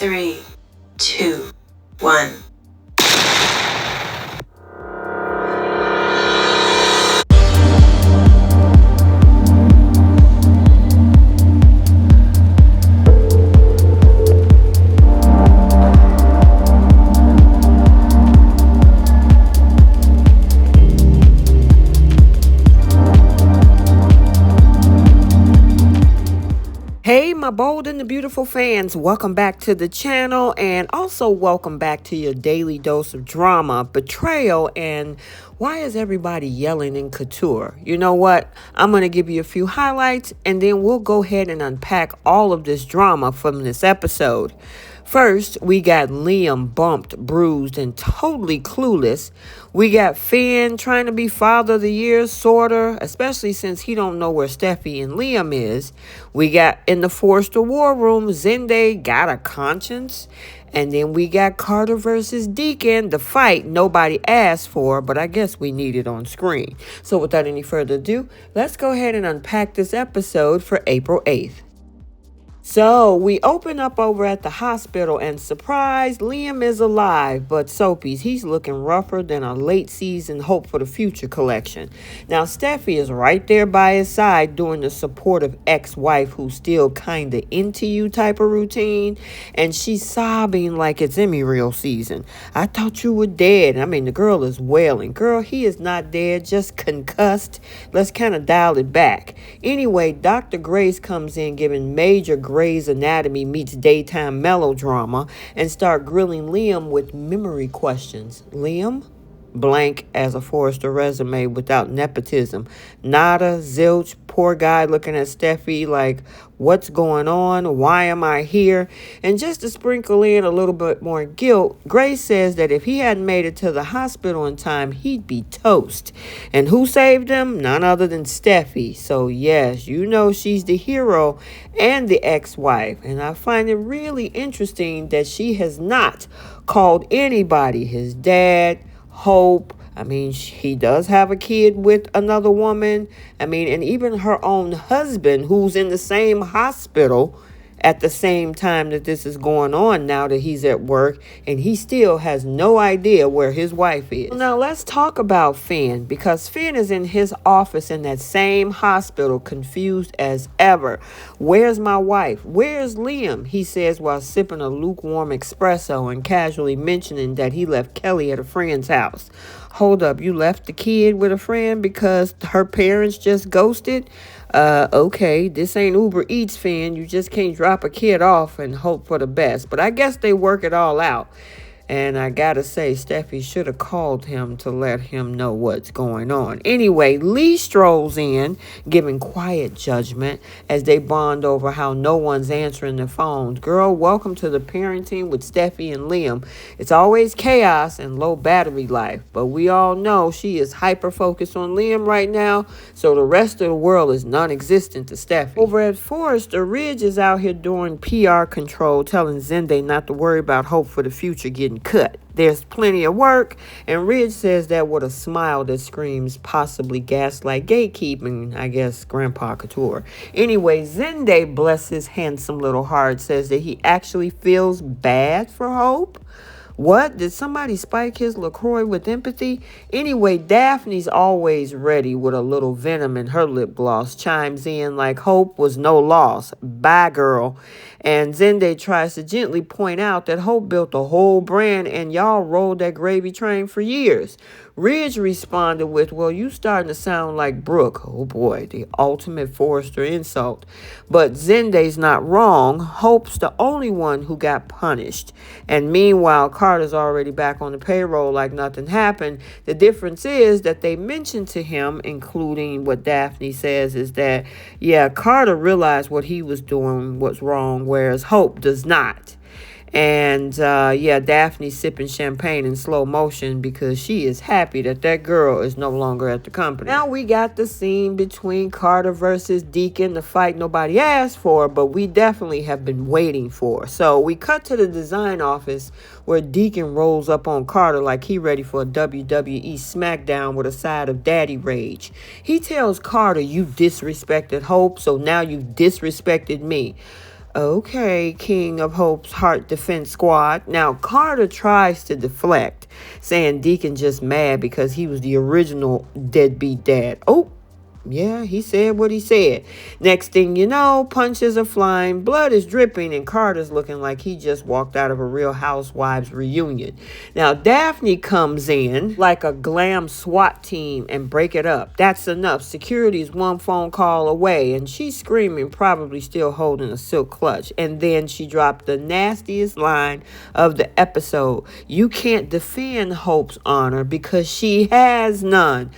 3, 2, 1. Hey, my bold and the beautiful fans, welcome back to the channel, and also welcome back to your daily dose of drama, betrayal, and why is everybody yelling in couture? You know what? I'm going to give you a few highlights, and then we'll go ahead and unpack all of this drama from this episode. First, we got Liam bumped, bruised, and totally clueless. We got Finn trying to be father of the year, sorta, especially since he don't know where Steffie and Liam is. We got in the Forrester war room, Zende got a conscience. And then we got Carter versus Deacon, the fight nobody asked for, but I guess we need it on screen. So without any further ado, let's go ahead and unpack this episode for April 8th. So we open up over at the hospital and surprise, Liam is alive, but Soapy's, he's looking rougher than a late season Hope for the Future collection. Now Steffie is right there by his side doing the supportive ex-wife who's still kinda into you type of routine, and she's sobbing like it's Emmy reel season. I thought you were dead. I mean, the girl is wailing. Girl, he is not dead, just concussed. Let's kind of dial it back. Anyway, Dr. Grace comes in giving major Grey's Anatomy meets daytime melodrama and start grilling Liam with memory questions. Liam? Blank as a Forrester resume without nepotism. Nada, zilch, poor guy looking at Steffie like, what's going on? Why am I here? And just to sprinkle in a little bit more guilt, Grace says that if he hadn't made it to the hospital in time, he'd be toast. And who saved him? None other than Steffie. So yes, you know she's the hero and the ex-wife. And I find it really interesting that she has not called anybody, his dad, Hope. I mean, he does have a kid with another woman. I mean, and even her own husband, who's in the same hospital at the same time that this is going on now that he's at work, and he still has no idea where his wife is. Now, let's talk about Finn, because Finn is in his office in that same hospital, confused as ever. Where's my wife? Where's Liam? He says while sipping a lukewarm espresso and casually mentioning that he left Kelly at a friend's house. Hold up, you left the kid with a friend because her parents just ghosted? Okay, this ain't Uber Eats, Finn. You just can't drop a kid off and hope for the best. But I guess they work it all out. And I gotta say, Steffie should have called him to let him know what's going on. Anyway, Lee strolls in, giving quiet judgment as they bond over how no one's answering their phones. Girl, welcome to the parenting with Steffie and Liam. It's always chaos and low battery life. But we all know she is hyper-focused on Liam right now, so the rest of the world is non-existent to Steffie. Over at Forrester, Ridge is out here doing PR control, telling Zende not to worry about Hope for the Future getting cut. There's plenty of work, and Ridge says that with a smile that screams possibly gaslight gatekeeping, I guess Grandpa Couture. Anyway, Zende, bless his handsome little heart, says that he actually feels bad for Hope. What? Did somebody spike his LaCroix with empathy? Anyway, Daphne's always ready with a little venom in her lip gloss, chimes in like Hope was no loss. Bye, girl. And Zende tries to gently point out that Hope built a whole brand and y'all rode that gravy train for years. Ridge responded with, well, you starting to sound like Brooke. Oh boy, the ultimate Forrester insult. But Zende's not wrong. Hope's the only one who got punished. And meanwhile, Carter's already back on the payroll like nothing happened. The difference is that they mentioned to him, including what Daphne says, is that, yeah, Carter realized what he was doing was wrong, whereas Hope does not. And, yeah, Daphne's sipping champagne in slow motion because she is happy that that girl is no longer at the company. Now we got the scene between Carter versus Deacon, the fight nobody asked for, but we definitely have been waiting for. So we cut to the design office where Deacon rolls up on Carter like he ready for a WWE SmackDown with a side of daddy rage. He tells Carter, you disrespected Hope, so now you disrespected me. Okay, King of Hope's Heart Defense Squad. Now, Carter tries to deflect, saying Deacon just mad because he was the original deadbeat dad. Oh, yeah, he said what he said. Next thing you know, punches are flying, blood is dripping, and Carter's looking like he just walked out of a Real Housewives reunion. Now, Daphne comes in like a glam SWAT team and break it up. That's enough. Security's one phone call away, and she's screaming, probably still holding a silk clutch. And then she dropped the nastiest line of the episode. You can't defend Hope's honor because she has none.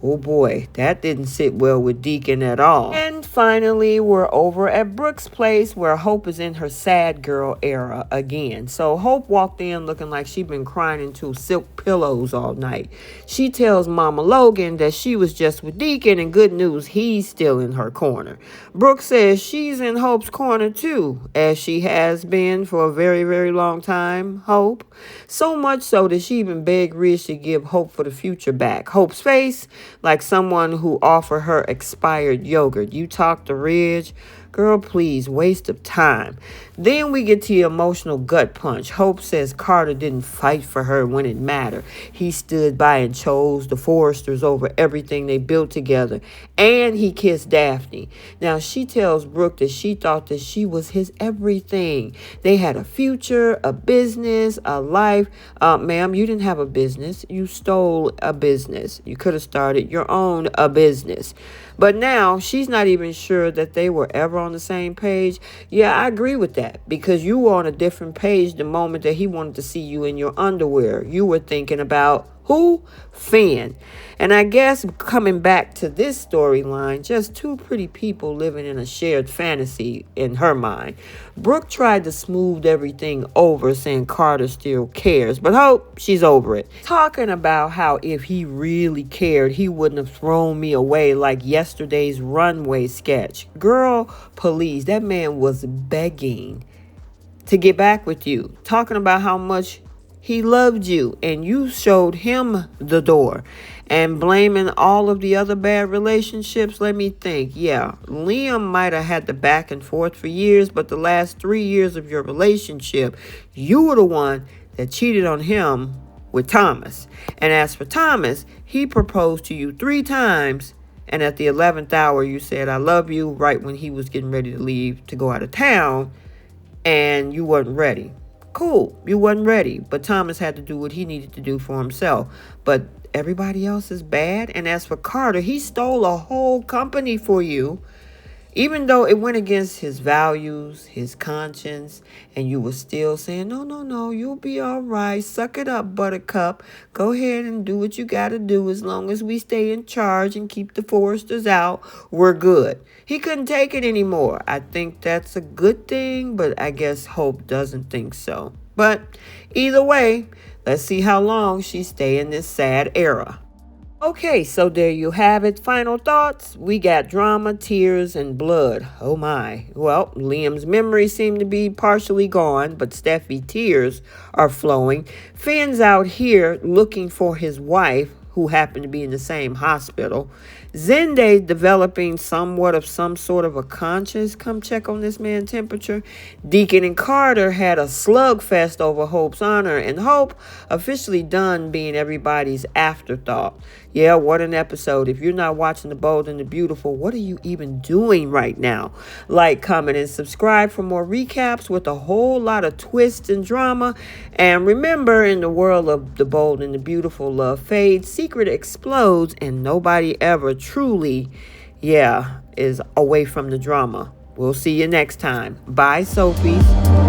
Oh boy, that didn't sit well with Deacon at all. And finally, we're over at Brooke's place where Hope is in her sad girl era again. So Hope walked in looking like she'd been crying into silk pillows all night. She tells Mama Logan that she was just with Deacon, and good news, he's still in her corner. Brooke says she's in Hope's corner too, as she has been for a very, very long time, Hope. So much so that she even begged Ridge to give Hope for the future back. Hope's face, like someone who offered her expired yogurt. You talk to Ridge? Girl, please, waste of time. Then we get to the emotional gut punch. Hope says Carter didn't fight for her when it mattered. He stood by and chose the Forresters over everything they built together. And he kissed Daphne. Now, she tells Brooke that she thought that she was his everything. They had a future, a business, a life. Ma'am, you didn't have a business. You stole a business. You could have started your own business. But now she's not even sure that they were ever on the same page. Yeah, I agree with that, because you were on a different page the moment that he wanted to see you in your underwear. You were thinking about who? Finn. And I guess coming back to this storyline, just two pretty people living in a shared fantasy in her mind. Brooke tried to smooth everything over, saying Carter still cares, but Hope, she's over it. Talking about how if he really cared, he wouldn't have thrown me away like yesterday's runway sketch. Girl, please, that man was begging to get back with you, talking about how much he loved you, and you showed him the door. And blaming all of the other bad relationships, let me think. Yeah, Liam might have had the back and forth for years, but the last 3 years of your relationship, you were the one that cheated on him with Thomas. And as for Thomas, he proposed to you 3 times, and at the 11th hour, you said, I love you, right when he was getting ready to leave to go out of town, and you weren't ready. Cool, you wasn't ready, but Thomas had to do what he needed to do for himself. But everybody else is bad. And as for Carter, he stole a whole company for you, even though it went against his values, his conscience, and you were still saying, no, you'll be all right. Suck it up, buttercup. Go ahead and do what you got to do. As long as we stay in charge and keep the Forresters out, we're good. He couldn't take it anymore. I think that's a good thing, but I guess Hope doesn't think so. But either way, let's see how long she stay in this sad era. Okay, so there you have it. Final thoughts. We got drama, tears, and blood. Oh my. Well, Liam's memories seem to be partially gone, but Steffie's tears are flowing. Finn's out here looking for his wife, who happened to be in the same hospital. Zende developing somewhat of some sort of a conscience. Come check on this man's temperature. Deacon and Carter had a slugfest over Hope's honor, and Hope officially done being everybody's afterthought. Yeah, what an episode. If you're not watching The Bold and the Beautiful, what are you even doing right now? Like, comment, and subscribe for more recaps with a whole lot of twists and drama. And remember, in the world of The Bold and the Beautiful, love fades, secret explodes, and nobody ever truly, is away from the drama. We'll see you next time. Bye, Sophies.